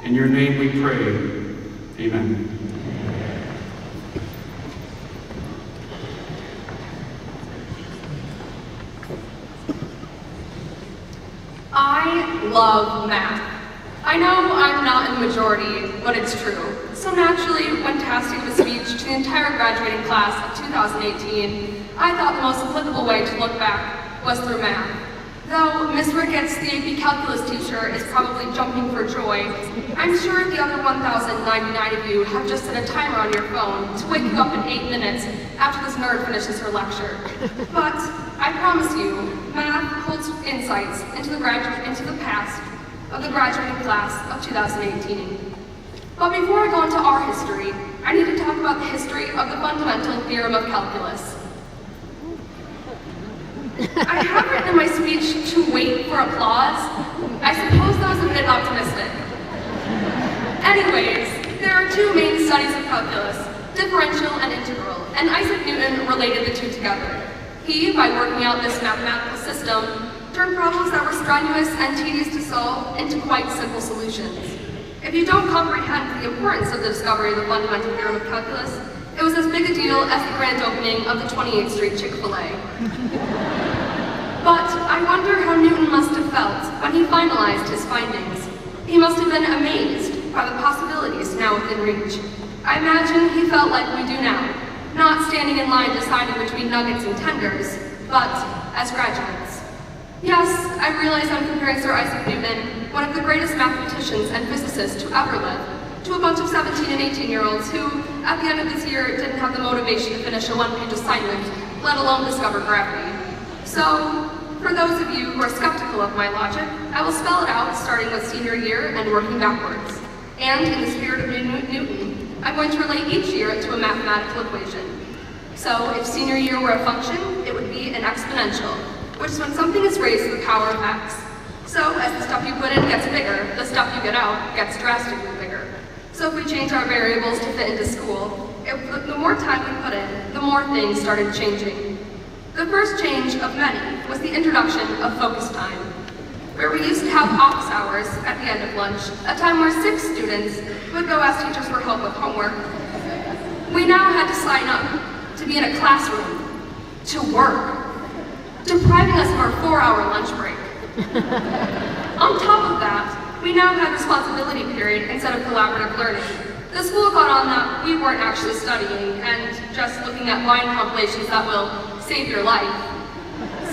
In your name we pray. Amen. I love math. I know I'm not in the majority, but it's true. So naturally, when tasked to give a speech to the entire graduating class of 2018, I thought the most applicable way to look back was through math. Though Ms. Ricketts, the AP Calculus teacher, is probably jumping for joy, I'm sure the other 1,099 of you have just set a timer on your phone to wake you up in 8 minutes after this nerd finishes her lecture. But I promise you, math holds insights into the past of the graduating class of 2018. But before I go into our history, I need to talk about the history of the fundamental theorem of calculus. I have written in my speech to wait for applause. I suppose that was a bit optimistic. Anyways, there are two main studies of calculus, differential and integral, and Isaac Newton related the two together. He, by working out this mathematical system, turned problems that were strenuous and tedious to solve into quite simple solutions. If you don't comprehend the importance of the discovery of the fundamental theorem of calculus, it was as big a deal as the grand opening of the 28th Street Chick-fil-A. But I wonder how Newton must have felt when he finalized his findings. He must have been amazed by the possibilities now within reach. I imagine he felt like we do now, not standing in line deciding between nuggets and tenders, but as graduates. Yes, I realize I'm comparing Sir Isaac Newton, one of the greatest mathematicians and physicists to ever live, to a bunch of 17 and 18-year-olds who, at the end of this year, didn't have the motivation to finish a one-page assignment, let alone discover gravity. So, for those of you who are skeptical of my logic, I will spell it out starting with senior year and working backwards. And in the spirit of Newton, I'm going to relate each year to a mathematical equation. So, if senior year were a function, it would be an exponential, which is when something is raised to the power of x. So, as the stuff you put in gets bigger, the stuff you get out gets drastically bigger. So if we change our variables to fit into school, the more time we put in, the more things started changing. The first change of many was the introduction of focus time, where we used to have office hours at the end of lunch, a time where 6 students would go ask teachers for help with homework. We now had to sign up to be in a classroom, to work, depriving us of our 4-hour lunch break. On top of that, we now had responsibility period instead of collaborative learning. The school got on that we weren't actually studying and just looking at Vine compilations that will save your life.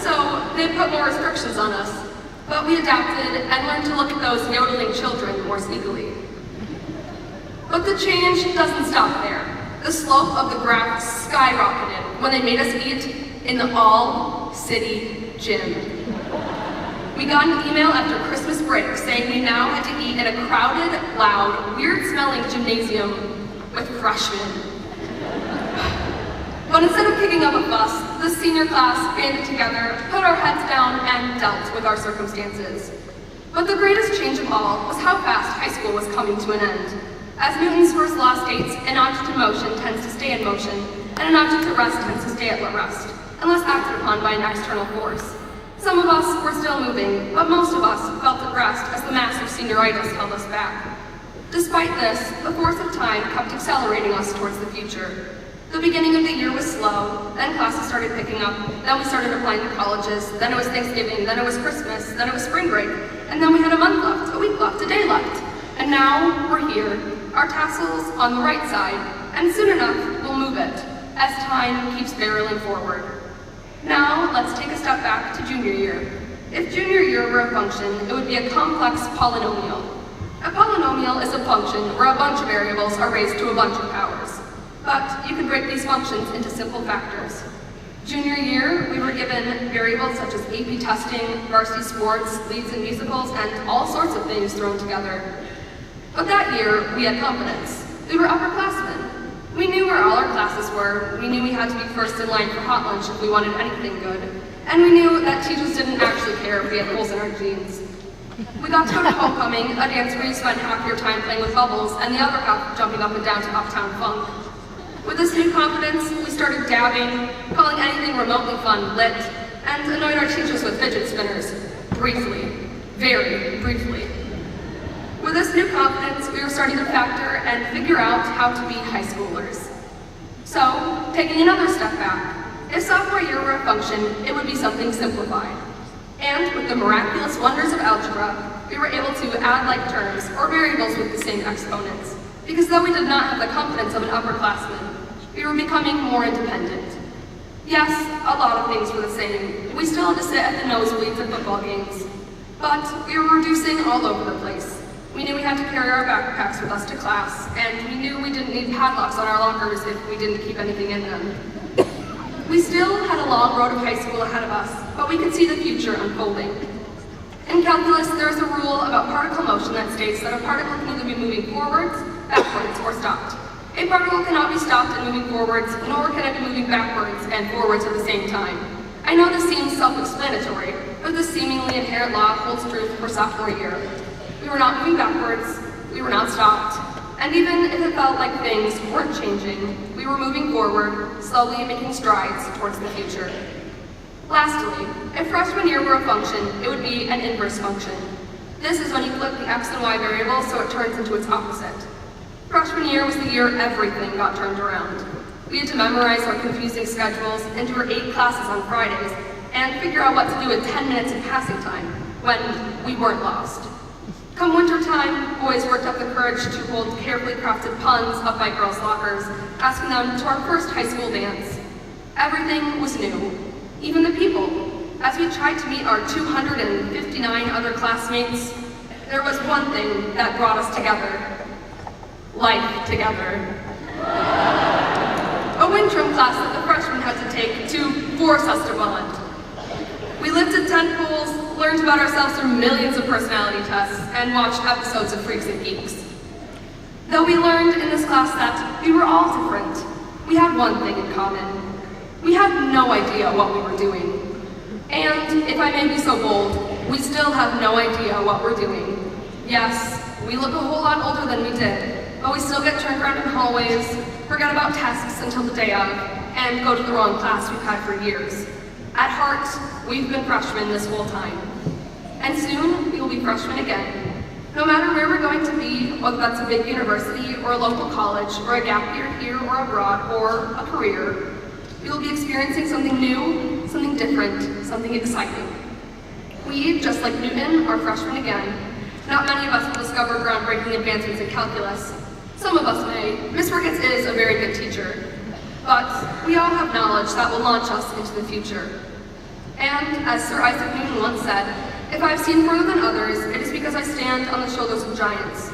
So they put more restrictions on us, but we adapted and learned to look at those yodeling children more sneakily. But the change doesn't stop there. The slope of the graph skyrocketed when they made us eat in the all-city gym. We got an email after Christmas break saying we now had to eat in a crowded, loud, weird-smelling gymnasium with freshmen. But instead of kicking up a fuss, the senior class banded together, put our heads down, and dealt with our circumstances. But the greatest change of all was how fast high school was coming to an end. As Newton's first law states, an object in motion tends to stay in motion, and an object at rest tends to stay at rest, unless acted upon by an external force. Some of us were still moving, but most of us felt at rest as the massive senioritis held us back. Despite this, the force of time kept accelerating us towards the future. The beginning of the year was slow, then classes started picking up, then we started applying to colleges, then it was Thanksgiving, then it was Christmas, then it was spring break, and then we had a month left, a week left, a day left. And now we're here, our tassels on the right side, and soon enough we'll move it, as time keeps barreling forward. Now, let's take a step back to junior year. If junior year were a function, it would be a complex polynomial. A polynomial is a function where a bunch of variables are raised to a bunch of powers. But you could break these functions into simple factors. Junior year, we were given variables such as AP testing, varsity sports, leads in musicals, and all sorts of things thrown together. But that year, we had confidence. We were upperclassmen. We knew where all our classes were, we knew we had to be first in line for hot lunch if we wanted anything good, and we knew that teachers didn't actually care if we had holes in our jeans. We got to go to homecoming, a dance where you spent half your time playing with bubbles and the other half jumping up and down to Uptown Funk. With this new confidence, we started dabbing, calling anything remotely fun lit, and annoyed our teachers with fidget spinners. Briefly. Very briefly. With this new confidence, we were starting to factor and figure out how to be high schoolers. So, taking another step back, if sophomore year were a function, it would be something simplified. And with the miraculous wonders of algebra, we were able to add like terms or variables with the same exponents. Because though we did not have the confidence of an upperclassman, we were becoming more independent. Yes, a lot of things were the same. We still had to sit at the nosebleeds at football games. But we were reducing all over the place. We knew we had to carry our backpacks with us to class, and we knew we didn't need padlocks on our lockers if we didn't keep anything in them. We still had a long road of high school ahead of us, but we could see the future unfolding. In calculus, there is a rule about particle motion that states that a particle can either be moving forwards, backwards, or stopped. A particle cannot be stopped and moving forwards, nor can it be moving backwards and forwards at the same time. I know this seems self-explanatory, but this seemingly inherent law holds truth for sophomore year. We were not moving backwards, we were not stopped, and even if it felt like things weren't changing, we were moving forward, slowly making strides towards the future. Lastly, if freshman year were a function, it would be an inverse function. This is when you flip the x and y variable so it turns into its opposite. Freshman year was the year everything got turned around. We had to memorize our confusing schedules, endure 8 classes on Fridays, and figure out what to do with 10 minutes of passing time when we weren't lost. Come wintertime, boys worked up the courage to hold carefully crafted puns up by girls' lockers, asking them to our first high school dance. Everything was new, even the people. As we tried to meet our 259 other classmates, there was one thing that brought us together. Life together. A Wintram class that the freshmen had to take to force us to bond. We lifted tent poles, learned about ourselves through millions of personality tests, and watched episodes of Freaks and Geeks. Though we learned in this class that we were all different, we had one thing in common. We had no idea what we were doing. And, if I may be so bold, we still have no idea what we're doing. Yes, we look a whole lot older than we did, but we still get turned around in hallways, forget about tests until the day of, and go to the wrong class we've had for years. At heart, we've been freshmen this whole time. And soon, we will be freshmen again. No matter where we're going to be, whether that's a big university, or a local college, or a gap year here or abroad, or a career, we will be experiencing something new, something different, something exciting. We, just like Newton, are freshmen again. Not many of us will discover groundbreaking advancements in calculus. Some of us may. Miss Ricketts is a very good teacher. But we all have knowledge that will launch us into the future. And, as Sir Isaac Newton once said, if I have seen further than others, it is because I stand on the shoulders of giants.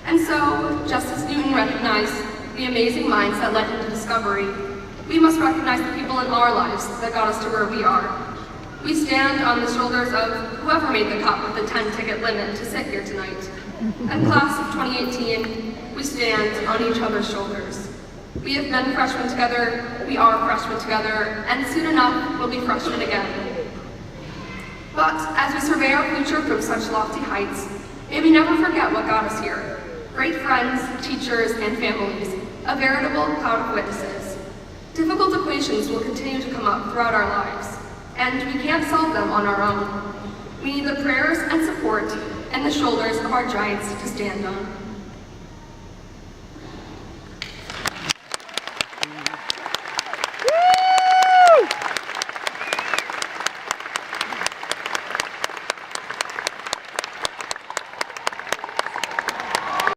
And so, just as Newton recognized the amazing minds that led him to discovery, we must recognize the people in our lives that got us to where we are. We stand on the shoulders of whoever made the cut with the 10-ticket limit to sit here tonight. And class of 2018, we stand on each other's shoulders. We have been freshmen together, we are freshmen together, and soon enough, we'll be freshmen again. But as we survey our future from such lofty heights, may we never forget what got us here. Great friends, teachers, and families, a veritable cloud of witnesses. Difficult equations will continue to come up throughout our lives, and we can't solve them on our own. We need the prayers and support and the shoulders of our giants to stand on.